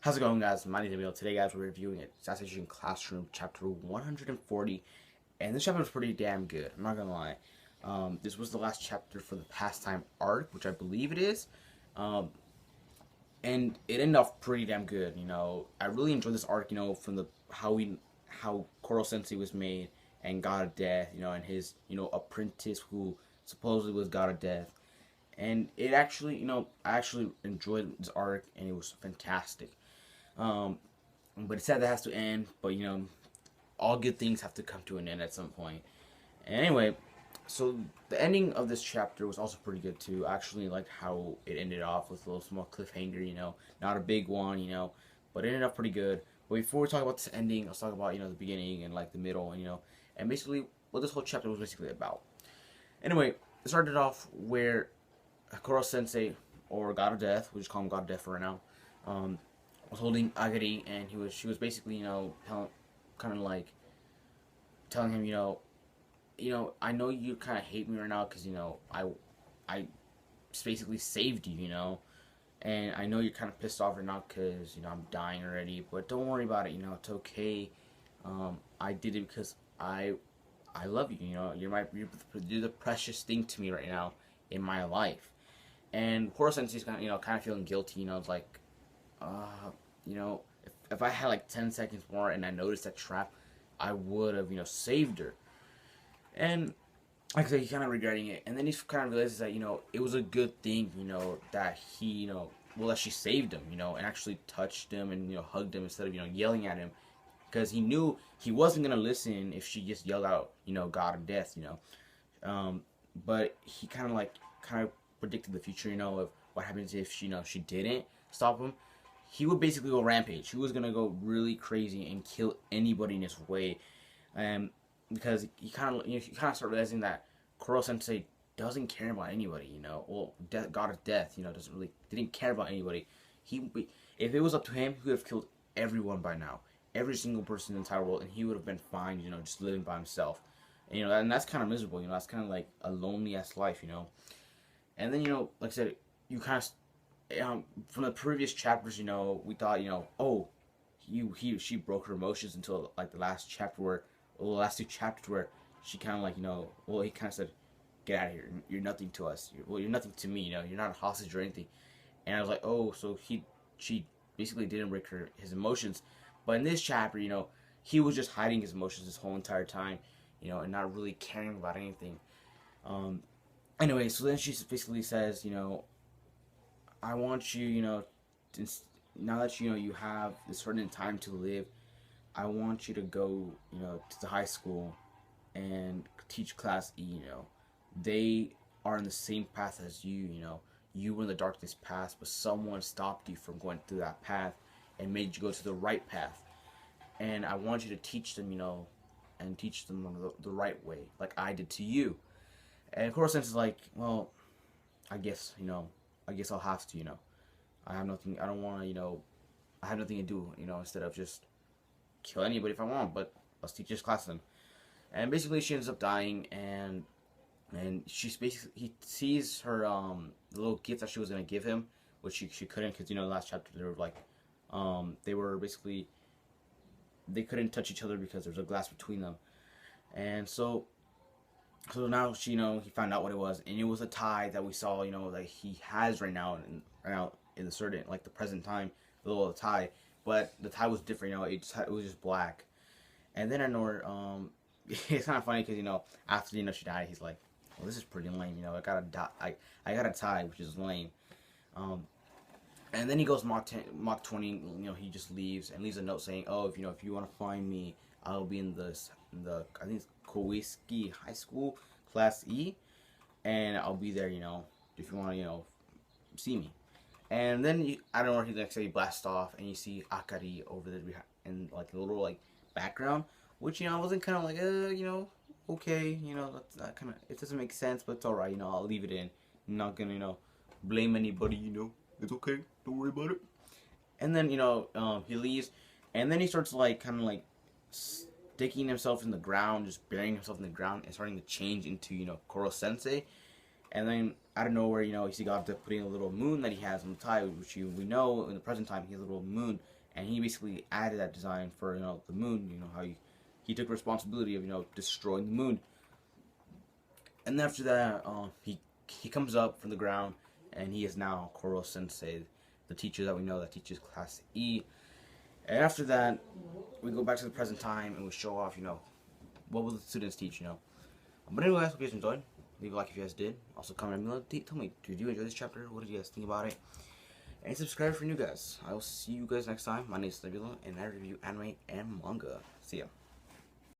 How's it going, guys? My name is Emil. Today, guys, we're reviewing Assassination Classroom Chapter 140, and this chapter was pretty damn good. I'm not gonna lie. This was the last chapter for the pastime arc, which I believe it is, um, and it ended off pretty damn good. I really enjoyed this arc. From the how Koro Sensei was made and God of Death. And his apprentice who supposedly was God of Death. And it actually, I actually enjoyed this arc, and it was fantastic. Um, but it's sad that has to end. But all good things have to come to an end at some point. Anyway, so the ending of this chapter was also pretty good too. I actually liked how it ended off with a little small cliffhanger. Not a big one. But it ended up pretty good. But before we talk about this ending, let's talk about the beginning and like the middle, and basically what this whole chapter was basically about. Anyway, it started off where Koro Sensei, or God of Death, we just call him God of Death for right now, was holding Agari, and she was basically, kind of like telling him, I know you kind of hate me right now because I basically saved you, and I know you're kind of pissed off right now because I'm dying already, but don't worry about it, it's okay. I did it because I love you, you're the precious thing to me right now in my life. And Koro Sensei's kind of feeling guilty. It's like, if I had like 10 seconds more and I noticed that trap, I would have, saved her. And like I said, he's kind of regretting it. And then he kind of realizes that, it was a good thing, that he, that she saved him, and actually touched him and, hugged him instead of, yelling at him. Because he knew he wasn't going to listen if she just yelled out, God of Death, But he kind of predicted the future, of what happens if she didn't stop him. He would basically go rampage. He was gonna go really crazy and kill anybody in his way, because he kind of start realizing that Koro Sensei doesn't care about anybody. Well, God of Death, didn't care about anybody. If it was up to him, he would have killed everyone by now, every single person in the entire world, and he would have been fine, just living by himself. And that's kind of miserable. That's kind of like a lonely ass life. And then, like I said, you kind of, from the previous chapters, we thought, oh, she broke her emotions until like the last chapter the last two chapters where she kind of like, well, he kind of said, get out of here. You're nothing to us. You're nothing to me. You're not a hostage or anything. And I was like, oh, so she basically didn't break his emotions. But in this chapter, he was just hiding his emotions this whole entire time, and not really caring about anything. Anyway, so then she basically says, I want you, now that you have a certain time to live, I want you to go, to the high school and teach class E. They are in the same path as you. You were in the darkness path, but someone stopped you from going through that path and made you go to the right path. And I want you to teach them, and teach them the right way, like I did to you. And of course, it's like, well, I guess, I guess I'll have to, I have nothing, I don't want to, I have nothing to do, instead of just kill anybody if I want, but let's teach this class then. And basically, she ends up dying, and she's basically, he sees her, the little gift that she was going to give him, which she couldn't, because, the last chapter, they were like, they were basically, they couldn't touch each other because there was a glass between them. And so now she, he found out what it was, and it was a tie that we saw, that he has right now in the certain, like the present time, the little tie, but the tie was different, it was just black. And then I know, it's kind of funny because after she died, he's like, well, this is pretty lame, I got a tie, which is lame. And then he goes Mach 20, he just leaves and leaves a note saying, oh, if you want to find me, I'll be in the I think it's Kowiski High School, Class E, and I'll be there, if you want to, see me. And then, I don't know, he next day blasts off, and you see Akari over there in, like, a little, like, background, which, I wasn't kind of like, okay, that's not kind of, it doesn't make sense, but it's alright, I'll leave it in. I'm not gonna, blame anybody, it's okay, don't worry about it. And then, he leaves, and then he starts, like, kind of, like, sticking himself in the ground, just burying himself in the ground, and starting to change into, Koro Sensei. And then out of nowhere, you know, he got to putting a little moon that he has on the tie, which we know in the present time he has a little moon, and he basically added that design for, you know, the moon. You know how he took responsibility of, you know, destroying the moon. And after that, he comes up from the ground, and he is now Koro Sensei, the teacher that we know that teaches Class E. And after that, we go back to the present time and we show off, you know, what will the students teach, you know. But anyway, guys, hope you guys enjoyed. Leave a like if you guys did. Also, comment below. Tell me, did you enjoy this chapter? What did you guys think about it? And subscribe for new guys. I will see you guys next time. My name is Nebula, and I review anime and manga. See ya.